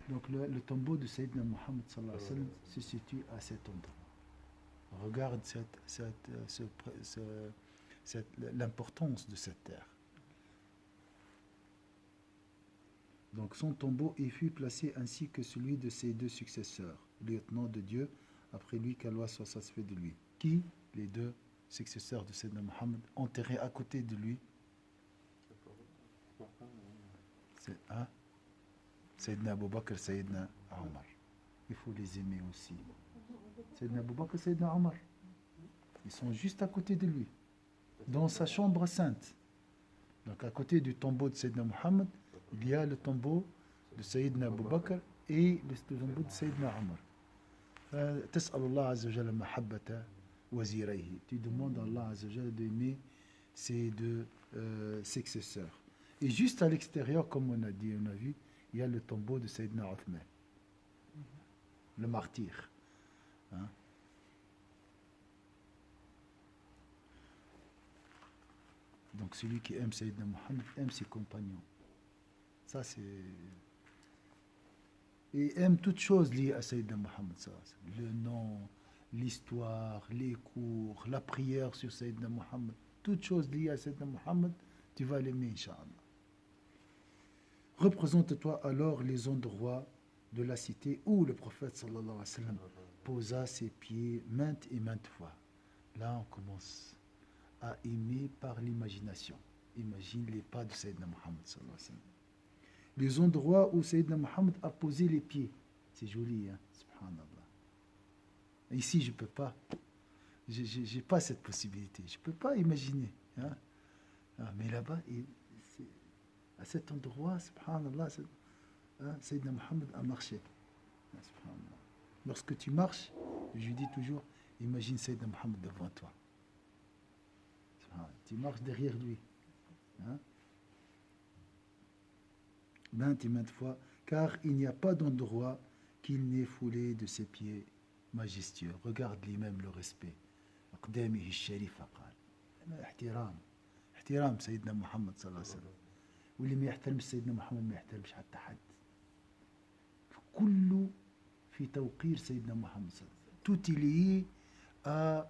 Donc le tombeau de Sayyidina Muhammad sallallahu alayhi wa sallam se situe à cet endroit. Regarde l'importance de cette terre. Donc son tombeau y fut placé ainsi que celui de ses deux successeurs, lieutenants de Dieu, après lui qu'Allah soit satisfait de lui. Qui, les deux successeurs de Sayyidina Muhammad, enterrés à côté de lui? C'est Sayyidina Abu Bakr, Sayyidina Omar. Il faut les aimer aussi. Sayyidina Abu Bakr, Sayyidina Omar. Ils sont juste à côté de lui, dans sa chambre sainte. Donc à côté du tombeau de Sayyidina Muhammad, il y a le tombeau de Sayyidina Abu Bakr et le tombeau de Sayyidina Omar. تسأل الله عز وجل محبة وزيريه. Tu demandes à Allah عز وجل d'aimer ses deux successeurs. Et juste à l'extérieur, comme on a dit, on a vu, il y a le tombeau de Sayyidina Uthman, le martyr. Hein? Donc celui qui aime Sayyidina Muhammad aime ses compagnons. Ça c'est... Et aime toutes choses liées à Sayyidina Muhammad. Le nom, l'histoire, les cours, la prière sur Sayyidina Muhammad. Toutes choses liées à Sayyidina Muhammad, tu vas l'aimer, Inch'Allah. Représente-toi alors les endroits de la cité où le prophète sallallahu alayhi wa sallam posa ses pieds maintes et maintes fois. Là, on commence à aimer par l'imagination. Imagine les pas de Sayyidina Muhammad sallallahu alayhi wa sallam. Les endroits où Sayyidina Muhammad a posé les pieds. C'est joli, hein? Subhanallah. Ici, je ne peux pas. Je n'ai pas cette possibilité. Je ne peux pas imaginer. Hein? Mais là-bas, à cet endroit, subhanallah, Sayyidina Muhammad a marché. Subhanallah. Lorsque tu marches, je dis toujours, imagine Sayyidina Muhammad devant toi. Tu marches derrière lui. Hein? Maintes et maintes fois, car il n'y a pas d'endroit qu'il n'ait foulé de ses pieds majestueux. Regarde-lui même le respect. أقدامه الشريفة قال احترام سيدنا محمد صلى الله عليه وسلم واللي ما يحترمش سيدنا محمد ما يحترمش حتى حد كله في توقير سيدنا محمد صلى الله عليه وسلم. Tout est lié à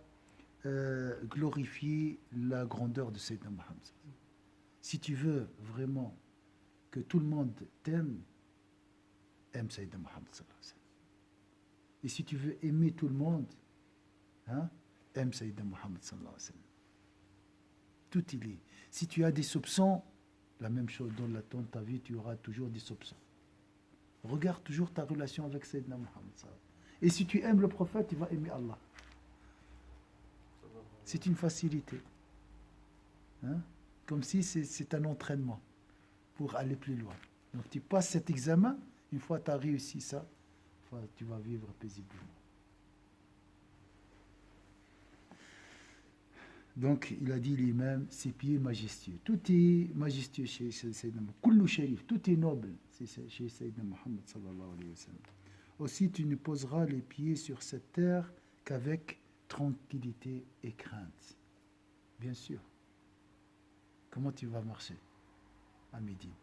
glorifier la grandeur de Sayyidina Muhammad. Si tu veux vraiment que tout le monde t'aime, aime Sayyidina Muhammad sallallahu alayhi wa sallam. Et si tu veux aimer tout le monde, hein, aime Sayyidina Muhammad sallallahu alayhi wa sallam. Tout il est. Si tu as des soupçons, la même chose dans ta vie, tu auras toujours des soupçons. Regarde toujours ta relation avec Sayyidina Muhammad sallallahu alayhi wa sallam. Et si tu aimes le prophète, tu vas aimer Allah. C'est une facilité. Hein? Comme si c'est un entraînement pour aller plus loin. Donc tu passes cet examen, une fois tu as réussi ça, tu vas vivre paisiblement. Donc il a dit lui-même, ses pieds majestueux. Tout est majestueux chez Sayyidina Muhammad. Kullu sharif, tout est noble chez Sayyidina Muhammad sallallahu alayhi wa sallam. Aussi tu ne poseras les pieds sur cette terre qu'avec tranquillité et crainte. Bien sûr. Comment tu vas marcher à Médine?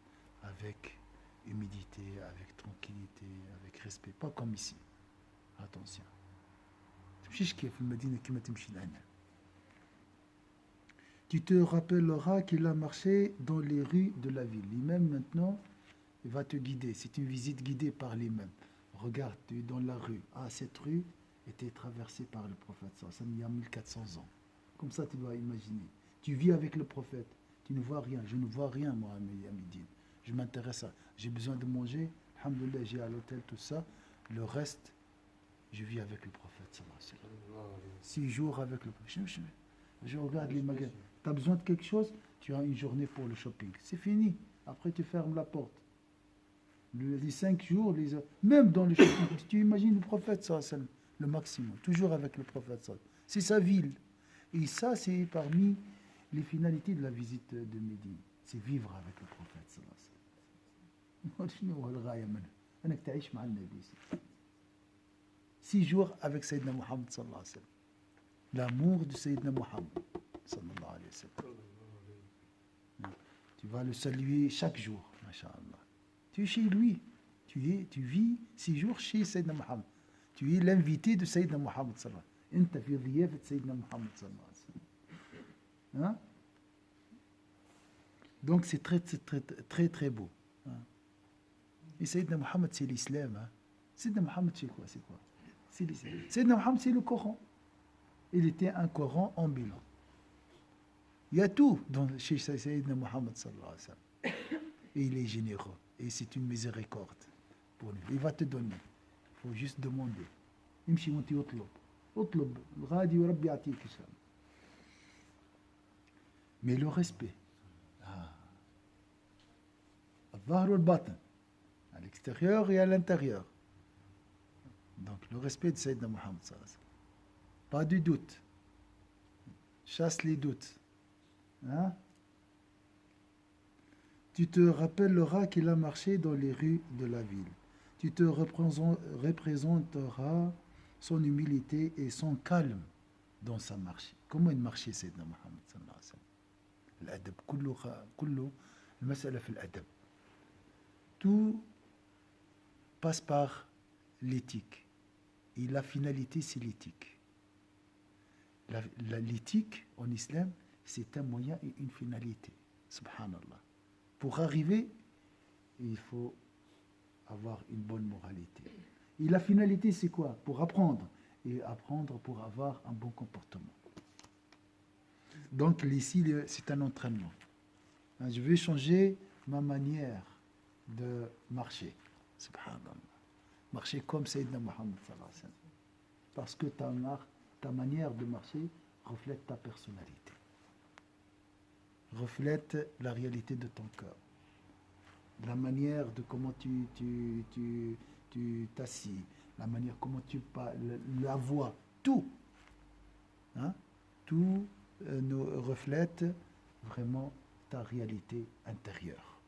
Avec humilité, avec tranquillité, avec respect. Pas comme ici. Attention. Tu te rappelleras qu'il a marché dans les rues de la ville. L'imam maintenant, il va te guider. C'est une visite guidée par l'imam. Regarde, tu es dans la rue. Ah, cette rue était traversée par le prophète. Ça il y a 1400 ans. Comme ça, tu dois imaginer. Tu vis avec le prophète. Tu ne vois rien. Je ne vois rien, moi, à Médine. Je m'intéresse à... J'ai besoin de manger. Alhamdoulilah, j'ai à l'hôtel, tout ça. Le reste, je vis avec le prophète. 6 jours avec le prophète. Je regarde les magasins. Tu as besoin de quelque chose, tu as une journée pour le shopping. C'est fini. Après, tu fermes la porte. Les 5 jours, même dans le shopping, tu imagines le prophète, le maximum. Toujours avec le prophète. C'est sa ville. Et ça, c'est parmi les finalités de la visite de Médine. C'est vivre avec le prophète. 6 jours avec Sayyidina Muhammad. L'amour de Sayyidina Muhammad. Tu vas le saluer chaque jour, masha'Allah. Tu es chez lui, Tu vis 6 jours chez Sayyidina Muhammad. Tu es l'invité de Sayyidina Muhammad sallallahu alayhi wa sallam. أنت في ضيافة سيدنا محمد صلى الله عليه وسلم. Hein? Donc c'est très beau. Hein? Et Sayyidina Muhammad, c'est l'islam. Hein? Sayyidina Muhammad, c'est quoi? C'est l'islam. Sayyidina Muhammad, c'est le Coran. Il était un Coran ambulant. Il y a tout chez Sayyidina Muhammad sallallahu alayhi wa sallam. Et il est généreux. Et c'est une miséricorde pour nous. Il va te donner. Il faut juste demander. امشي وانت اطلب غادي وربي يعطيك ان شاء الله. Mais le respect. الظاهر والباطن. À l'extérieur et à l'intérieur. Donc le respect de Sayyidina Muhammad sallallahu alayhi wa sallam. Pas du doute. Chasse les doutes. Hein? Tu te rappelleras qu'il a marché dans les rues de la ville. Tu te représenteras son humilité et son calme dans sa marche. Comment il marchait, Sayyidina Muhammad sallallahu alayhi wa sallam? الأدب كله المسألة في الأدب. Tout passe par l'éthique. Et la finalité, c'est l'éthique. L'éthique en islam, c'est un moyen et une finalité. Subhanallah. Pour arriver, il faut avoir une bonne moralité. Et la finalité, c'est quoi? Pour apprendre. Et apprendre pour avoir un bon comportement. Donc ici, c'est un entraînement. Je vais changer ma manière de marcher. Subhanallah. Marcher comme Sayyidina Muhammad sallallahu alayhi wa sallam. Parce que ta manière de marcher reflète ta personnalité. Reflète la réalité de ton cœur. La manière de comment tu t'assis, la manière comment tu parles, la voix, tout. Hein? Tout nous reflète vraiment ta réalité intérieure.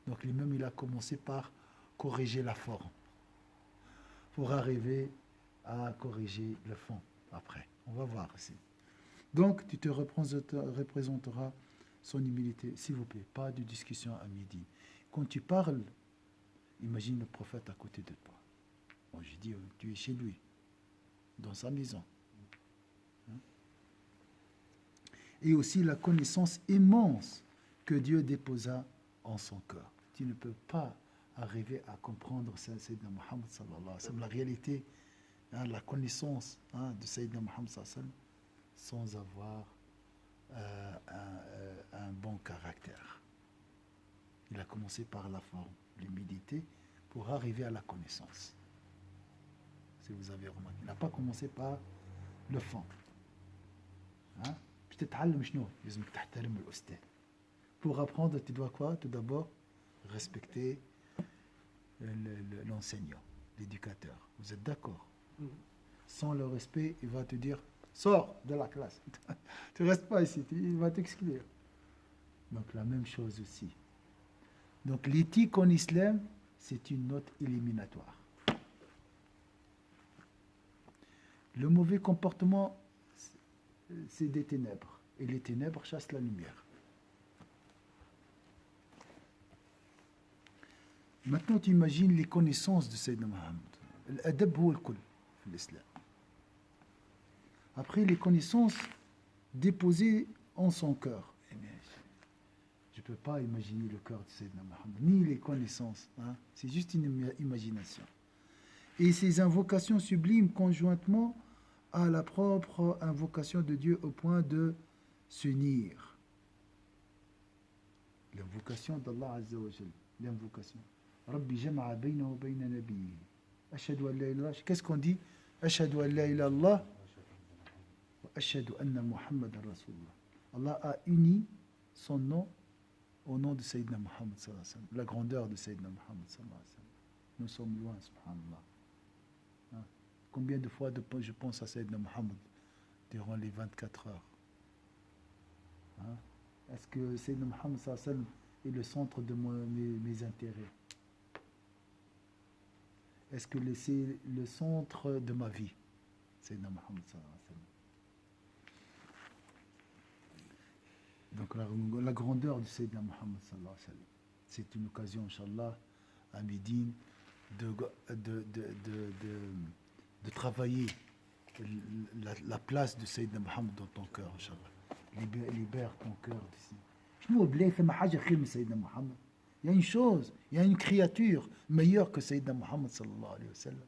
Donc l'imam, il a commencé par corriger la forme pour arriver à corriger le fond après. On va voir ici. Donc tu te représenteras son humilité. S'il vous plaît, pas de discussion à midi. Quand tu parles, imagine le prophète à côté de toi. Bon, je dis, tu es chez lui, dans sa maison. Hein? Et aussi la connaissance immense que Dieu déposa en son cœur. Tu ne peux pas arriver à comprendre Sayyidina Muhammad sallallahu alayhi wa sallam, la réalité, hein, la connaissance de Sayyidina Muhammad sallallahu alayhi wa sallam, sans avoir un bon caractère. Il a commencé par la forme, l'humilité, pour arriver à la connaissance. Si vous avez remarqué. Il n'a pas commencé par le fond. Hein? Pour apprendre, tu dois quoi? Tout d'abord, respecter l'enseignant, l'éducateur. Vous êtes d'accord? Sans le respect, il va te dire, sors de la classe. Tu ne restes pas ici, il va t'exclure. Donc la même chose aussi. Donc l'éthique en islam, c'est une note éliminatoire. Le mauvais comportement, c'est des ténèbres. Et les ténèbres chassent la lumière. Maintenant, tu imagines les connaissances de Sayyidina Muhammad. L'adab huwa al-kull dans l'islam. Après, les connaissances déposées en son cœur. Je ne peux pas imaginer le cœur de Sayyidina Muhammad, ni les connaissances. Hein? C'est juste une imagination. Et ces invocations sublimes conjointement à la propre invocation de Dieu au point de s'unir. L'invocation d'Allah Azza wa Jal. L'invocation. Rabbi jama'a bayna wa bayna nabiyyi. Ashhadu an la ilaha illallah. Qu'est-ce qu'on dit? Ashhadu an la ilaha illallah. Wa ashhadu anna Muhammadan Rasulullah. Allah a uni son nom au nom de Sayyidina Muhammad sallallahu alayhi wa sallam. La grandeur de Sayyidina Muhammad sallallahu alayhi wa sallam. Nous sommes loin, subhanallah. Hein? Combien de fois je pense à Sayyidina Muhammad durant les 24 heures? Hein? Est-ce que Sayyidina Muhammad sallallahu alayhi wa sallam est le centre de mes intérêts? Est-ce que c'est le centre de ma vie? Sayyidina Muhammad sallallahu alayhi wa sallam. Donc la grandeur de Sayyidina Muhammad sallallahu alayhi wa sallam. C'est une occasion, Inch'Allah, à Médine, de, de, de, de, de travailler la place de Sayyidina Mohammed dans ton cœur, Inch'Allah. Libère ton cœur d'ici. شنو بلاي فما حاجة خير من سيدنا محمد. Il y a une chose, il y a une créature meilleure que Sayyidina Mohammed sallallahu alayhi wa sallam.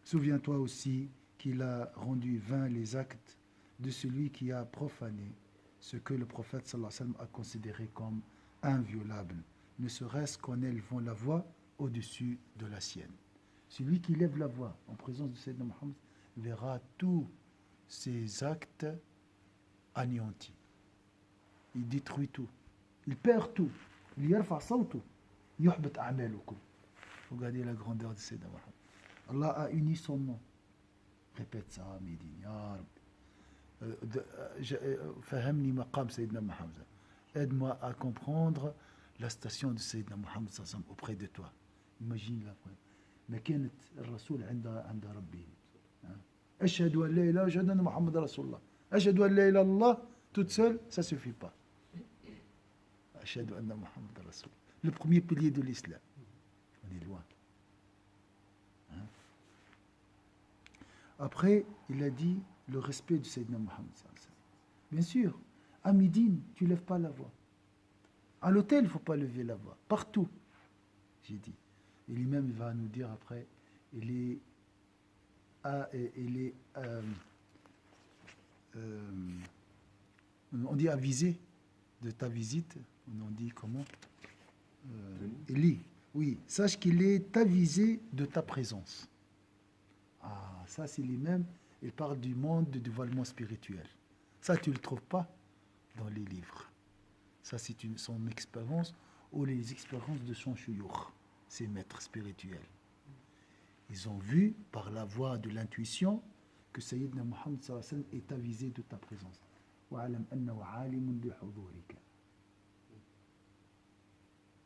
Souviens-toi aussi qu'il a rendu vains les actes de celui qui a profané ce que le prophète sallallahu alayhi wa sallam a considéré comme inviolable, ne serait-ce qu'en élevant la voix au-dessus de la sienne. Celui qui lève la voix en présence de Sayyidina Mohammed verra tous ses actes anéantis. Il détruit tout. Il perd tout. Il yarfa sawtu. Yuhbat a'malukum. Regardez la grandeur de Sayyidina Mohammed. Allah a uni son nom. Répète ça, Médine. Ya Rab. Fahamni maqam Sayyidina Mohammed. Aide-moi à comprendre la station de Sayyidina Mohammed auprès de toi. Imagine la preuve. ما كانت الرسول عند ربه أشهد أن لا إله أشهد أن محمد رسول الله أشهد أن لا إله إلا الله toute seule ça suffit pas أشهد أن محمد رسول الله le premier pilier de l'islam on est loin hein? Après il a dit le respect du Sayyidina Mohammed bien sûr à Médine tu lèves pas la voix à l'hôtel il faut pas lever la voix partout j'ai dit et lui-même il va nous dire après il est on dit avisé de ta visite, on dit comment Élie, oui, sache qu'il est avisé de ta présence. Ah, ça c'est lui-même, il parle du monde de dévoilement spirituel. Ça tu ne le trouves pas dans les livres. Ça c'est son expérience ou les expériences de son chouyour, ses maîtres spirituels. Ils ont vu par la voie de l'intuition que Sayyidina Mohammed sallallahu alayhi wa sallam est avisé de ta présence. وَعَلَمْ أَنَّهُ عَالِمٌ بِحُضُورِكَ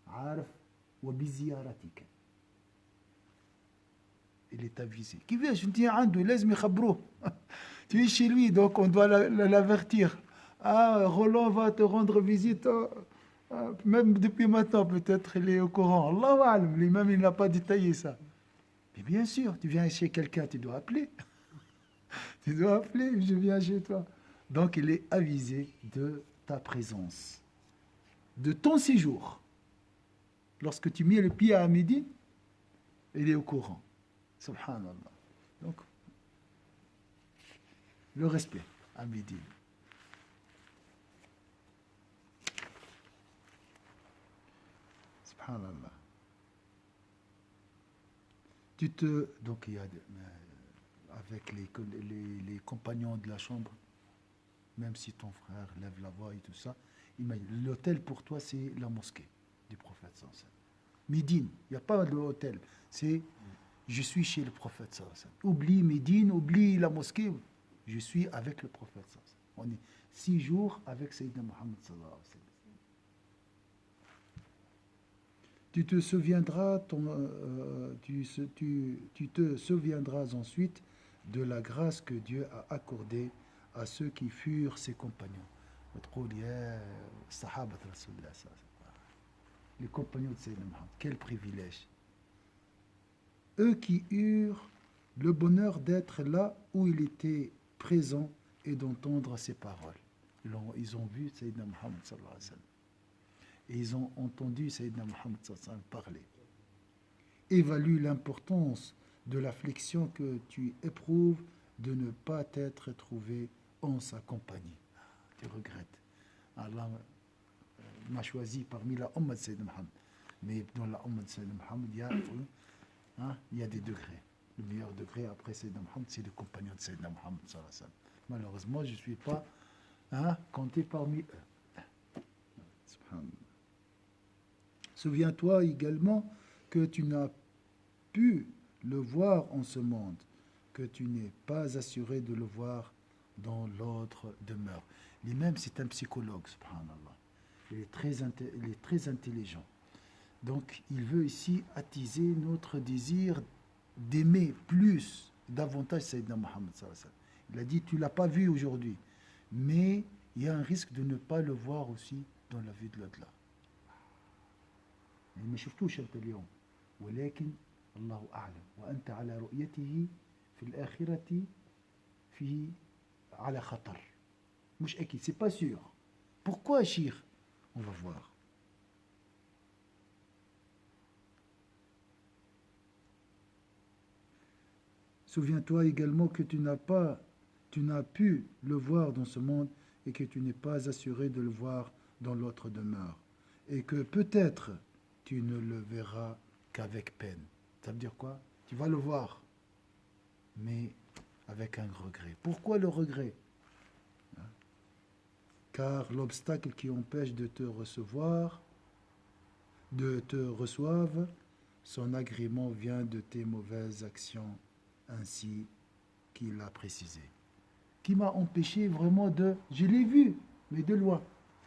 عارف وبزيارتك. Il est avisé. Qui vient, je dis, عنده لازم يخبروه. Tu es chez lui, donc on doit l'avertir. Ah, Roland va te rendre visite. Même depuis maintenant, peut-être il est au courant. Allahu a'lam, lui-même il n'a pas détaillé ça. Mais bien sûr, tu viens chez quelqu'un, tu dois appeler. Tu dois appeler, je viens chez toi. Donc il est avisé de ta présence, de ton séjour. Lorsque tu mets le pied à Médine, il est au courant. Subhanallah. Donc, le respect à Médine. Subhanallah. Donc il y a avec les compagnons de la chambre, même si ton frère lève la voix et tout ça, l'hôtel pour toi c'est la mosquée du prophète sallallahu alayhi wa sallam. Médine, il n'y a pas de hôtel, c'est je suis chez le prophète sallallahu alayhi wa sallam. Oublie Médine, oublie la mosquée, je suis avec le prophète sallallahu alayhi wa sallam. On est 6 jours avec Sayyidina Mohammed sallallahu alayhi wa sallam. Tu te souviendras ensuite de la grâce que Dieu a accordée à ceux qui furent ses compagnons. Les compagnons de Sayyidina Mohammed, quel privilège. Eux qui eurent le bonheur d'être là où il était présent et d'entendre ses paroles. Ils ont vu Sayyidina Mohammed sallallahu alayhi wa sallam. Et ils ont entendu Sayyidina Mohammed sallallahu alayhi wa sallam parler. Évalue l'importance de l'affliction que tu éprouves de ne pas t'être trouvé en sa compagnie. Tu regrettes. Allah m'a choisi parmi la Ummah de Sayyidina Mohammed. Mais dans la Ummah de Sayyidina Mohammed, il y a des degrés. Le meilleur degré après Sayyidina Mohammed, c'est le compagnon de Sayyidina Mohammed sallallahu alayhi wa sallam. Malheureusement, je ne suis pas compté parmi eux. Subhanallah. Souviens-toi également que tu n'as pu le voir en ce monde, que tu n'es pas assuré de le voir dans l'autre demeure. Lui-même, c'est un psychologue, subhanallah. Il est très intelligent. Donc, il veut ici attiser notre désir d'aimer plus, davantage Sayyidina Mohammed sallallahu alayhi wa sallam. Il a dit, tu ne l'as pas vu aujourd'hui, mais il y a un risque de ne pas le voir aussi dans la vie de l'au-delà. ما شفتوش أنت اليوم ولكن الله أعلم وأنت على رؤيته في الآخرة في على خطر مش أكيد c'est pas sûr pourquoi Chir on va voir souviens-toi également que tu n'as pu le voir dans ce monde et que tu n'es pas assuré de le voir dans l'autre demeure et que peut-être tu ne le verras qu'avec peine. Ça veut dire quoi? Tu vas le voir, mais avec un regret. Pourquoi le regret? Car l'obstacle qui empêche de te recevoir, de te reçoive, son agrément vient de tes mauvaises actions, ainsi qu'il a précisé. Qui m'a empêché vraiment de... Je l'ai vu, mais de loin.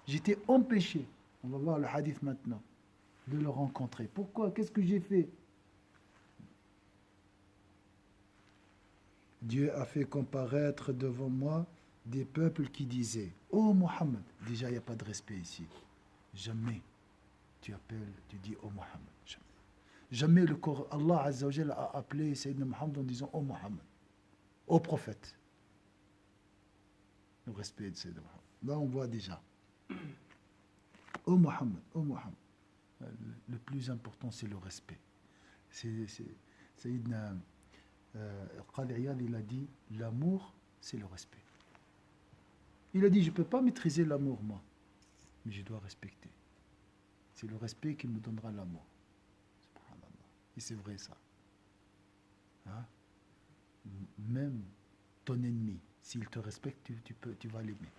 J'étais empêché. On va voir le hadith maintenant. De le rencontrer. Pourquoi? Qu'est-ce que j'ai fait? Dieu a fait comparaître devant moi des peuples qui disaient « Oh Mohammed !» Déjà, il n'y a pas de respect ici. Jamais tu appelles, tu dis « Oh Mohammed !» Jamais. Jamais le Coran, Allah Azza wa Jalla a appelé Sayyidina Mohammed en disant « Oh Mohammed !» Au prophète. Le respect de Sayyidina Mohammed. Là, on voit déjà. « Oh Mohammed !» Oh Mohammed !» Le plus important, c'est le respect. Sayyidina Qadi Iyad, il a dit l'amour, c'est le respect. Il a dit je ne peux pas maîtriser l'amour, moi, mais je dois respecter. C'est le respect qui me donnera l'amour. Et c'est vrai ça. Hein? Même ton ennemi, s'il te respecte, tu vas l'aimer.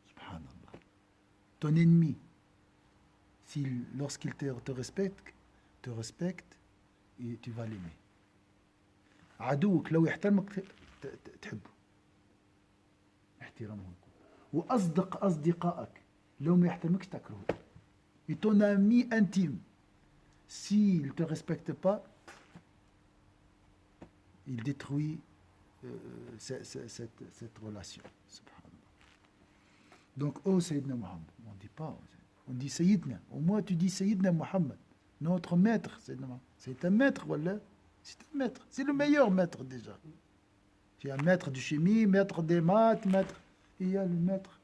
Subhanallah. Ton ennemi, lorsqu'il te respecte, et tu vas l'aimer. عدوك لو يحترمك تحبه احترامه وأصدق أصدقائك لو ما يحترمكش تكرهه. Et ton ami intime, s'il ne te respecte pas, il détruit cette relation. Donc, oh Sayyidina Mohammed, on ne dit pas, on dit Sayyidina. Au moins tu dis Sayyidina Mohammed, notre maître. C'est un maître, voilà. C'est un maître. C'est le meilleur maître déjà. Il y a un maître de chimie, maître des maths, maître. Et il y a le maître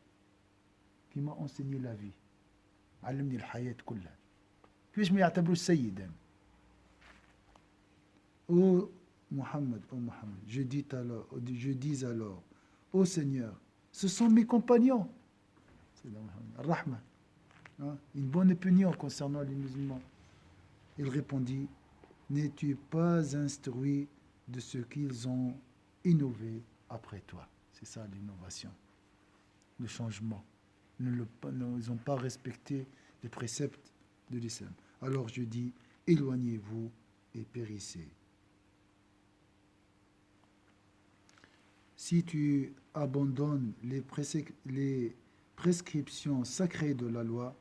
qui m'a enseigné la vie. علمني الحياة كلها. ليش ما يعتبروش سيدا؟ Ô Mohammed, je dis alors, ô Seigneur, ce sont mes compagnons. C'est Rahma. Une bonne opinion concernant les musulmans. Il répondit, n'es-tu pas instruit de ce qu'ils ont innové après toi? C'est ça l'innovation, le changement. Ils n'ont pas respecté les préceptes de l'islam. Alors je dis, éloignez-vous et périssez. Si tu abandonnes les prescriptions sacrées de la loi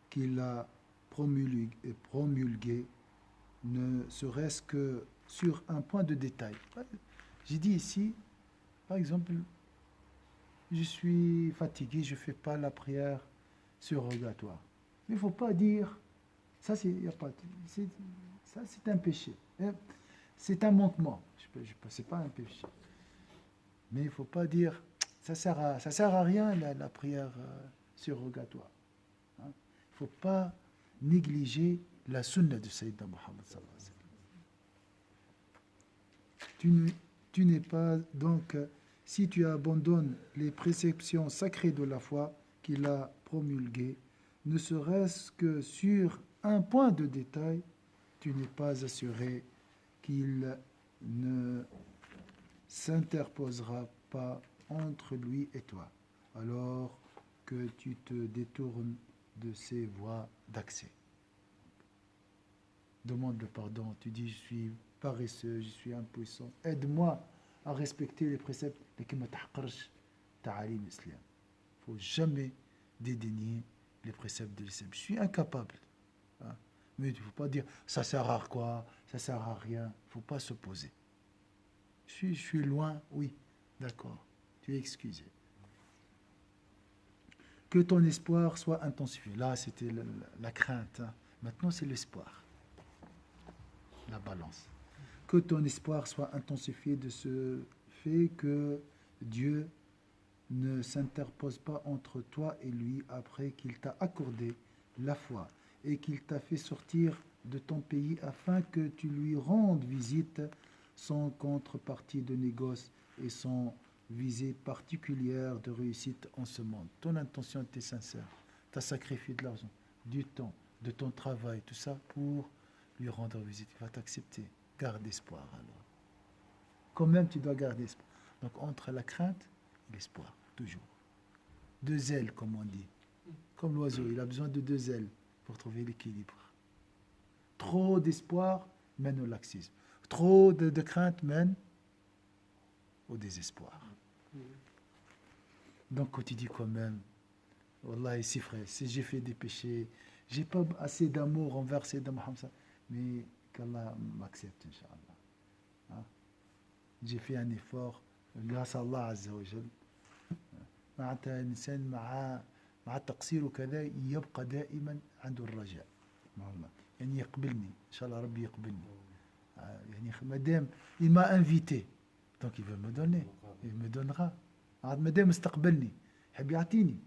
qu'il a promulguée, ne serait-ce que sur un point de détail. J'ai dit ici, par exemple, je suis fatigué, je ne fais pas la prière surrogatoire. Il ne faut pas dire, ça c'est un péché, c'est un manquement, c'est pas un péché. Mais il ne faut pas dire, ça sert à rien la prière surrogatoire. Il ne faut pas négliger la sunna de Sayyidina Muhammad sallallahu alayhi wa sallam. Tu n'es pas donc, si tu abandonnes les préceptions sacrées de la foi qu'il a promulguées, ne serait-ce que sur un point de détail, tu n'es pas assuré qu'il ne s'interposera pas entre lui et toi, alors que tu te détournes de ces voies d'accès. Demande le pardon, tu dis je suis paresseux, je suis impuissant, aide-moi à respecter les préceptes de qui ne ta'alim l'islam. Il ne faut jamais dédaigner les préceptes de l'islam. Je suis incapable. Hein? Mais il ne faut pas dire ça sert à quoi, ça sert à rien. Il ne faut pas s'opposer. Je suis loin, oui, d'accord, tu es excusé. Que ton espoir soit intensifié. Là, c'était la crainte. Hein. Maintenant, c'est l'espoir. La balance. Que ton espoir soit intensifié de ce fait que Dieu ne s'interpose pas entre toi et lui après qu'il t'a accordé la foi et qu'il t'a fait sortir de ton pays afin que tu lui rendes visite sans contrepartie de négoce et sans visée particulière de réussite en ce monde. Ton intention était sincère. Tu as sacrifié de l'argent, du temps, de ton travail, tout ça pour lui rendre visite. Il va t'accepter. Garde espoir alors. Quand même, tu dois garder espoir. Donc entre la crainte et l'espoir, toujours. Deux ailes, comme on dit. Comme l'oiseau, il a besoin de deux ailes pour trouver l'équilibre. Trop d'espoir mène au laxisme. Trop de crainte mène au désespoir. Donc quand tu dis quand même, Wallah, c'est vrai, si j'ai fait des péchés, j'ai pas assez d'amour envers Sayyidina Muhammad, mais qu'Allah m'accepte, Inch'Allah. Hein? J'ai fait un effort grâce à Allah Azza wa Jal. معناتها الإنسان مع التقصير وكذا يبقى دائما عنده الرجاء مع الله يعني يقبلني إن شاء الله ربي يقبلني يعني مادام il m'a invité donc il veut me donner il me donnera مادام استقبلني يحب يعطيني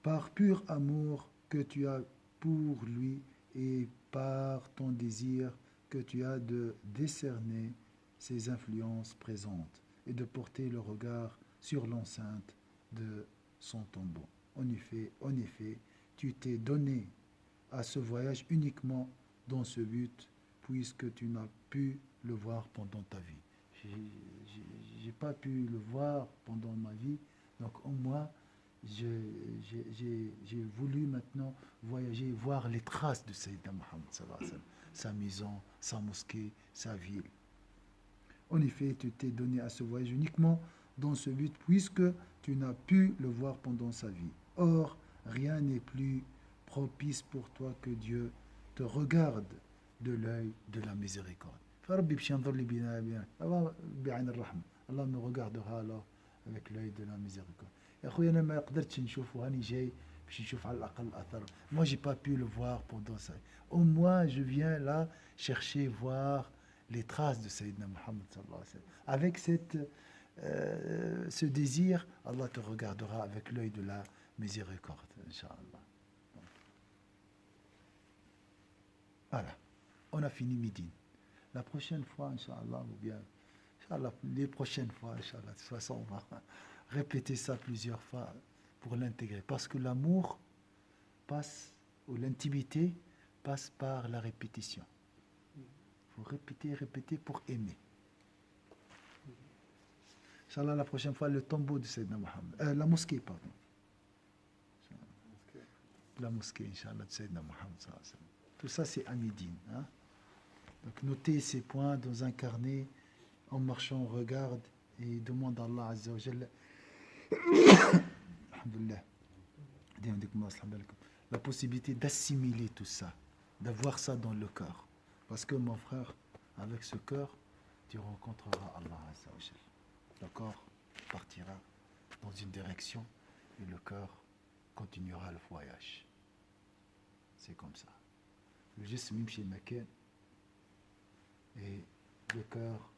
par pur amour que tu as pour lui et par ton désir que tu as de décerner ses influences présentes et de porter le regard sur l'enceinte de son tombeau. En effet, tu t'es donné à ce voyage uniquement dans ce but, puisque tu n'as pu le voir pendant ta vie. J'ai pas pu le voir pendant ma vie, donc au moins j'ai voulu maintenant voyager, voir les traces de Sayyidina Muhammad, sa maison, sa mosquée, sa ville. En effet, tu t'es donné à ce voyage uniquement dans ce but, puisque tu n'as pu le voir pendant sa vie. Or, rien n'est plus propice pour toi que Dieu te regarde de l'œil de la miséricorde. Allah nous regardera alors avec l'œil de la miséricorde. Moi, j'ai pas pu le voir pendant ça. Au moins, je viens là chercher, voir les traces de Sayyidina Muhammad. Avec ce désir, Allah te regardera avec l'œil de la miséricorde, Inch'Allah. Voilà, on a fini Médine. La prochaine fois, Inch'Allah, ou bien, Inch'Allah, les prochaines fois, Inch'Allah, de toute façon, on va répéter ça plusieurs fois pour l'intégrer. Parce que l'amour passe, ou l'intimité passe par la répétition. Il faut répéter, répéter pour aimer. Inch'Allah, la prochaine fois, le tombeau de Sayyidina Muhammad. La mosquée, pardon. La mosquée, Inch'Allah, de Sayyidina Muhammad. Tout ça, c'est à Médine. Hein? Donc, notez ces points dans un carnet. En marchant, on regarde et demande à Allah Azza wa Jalla la possibilité d'assimiler tout ça, d'avoir ça dans le cœur. Parce que mon frère, avec ce cœur, tu rencontreras Allah Azza wa Jalla. Le corps partira dans une direction et le cœur continuera le voyage. C'est comme ça. Le جسم يمشي مكان et le cœur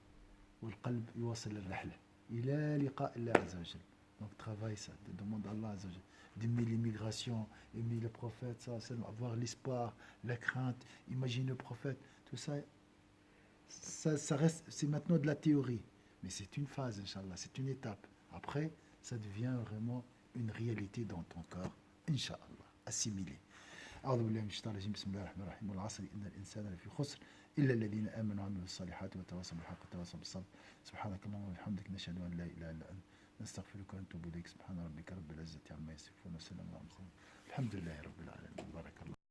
والقلب يواصل الرحلة إلى لقاء الله عز وجل. Donc travaille ça, demande à Allah Azza wa Jalla d'aimer l'immigration, aimer le prophète, avoir l'espoir, la crainte, imaginer le prophète, tout ça, ça reste, c'est maintenant de la théorie. Mais c'est une phase, Inch'Allah, c'est une étape. Après, ça devient vraiment une réalité dans ton cœur, Inch'Allah, assimilé. أعوذ بالله من الشيطان الرجيم بسم الله الرحمن الرحيم والعصر إن الإنسان لفي خسر إلا الذين آمنوا وعملوا الصالحات وتواصوا بالحق وتواصوا بالصبر سبحانك اللهم وبحمدك نشهد أن لا إله إلا أنت نستغفرك ونتوب إليك سبحان ربك رب العزة عما يصفون وسلام على المرسلين الحمد لله رب العالمين بارك الله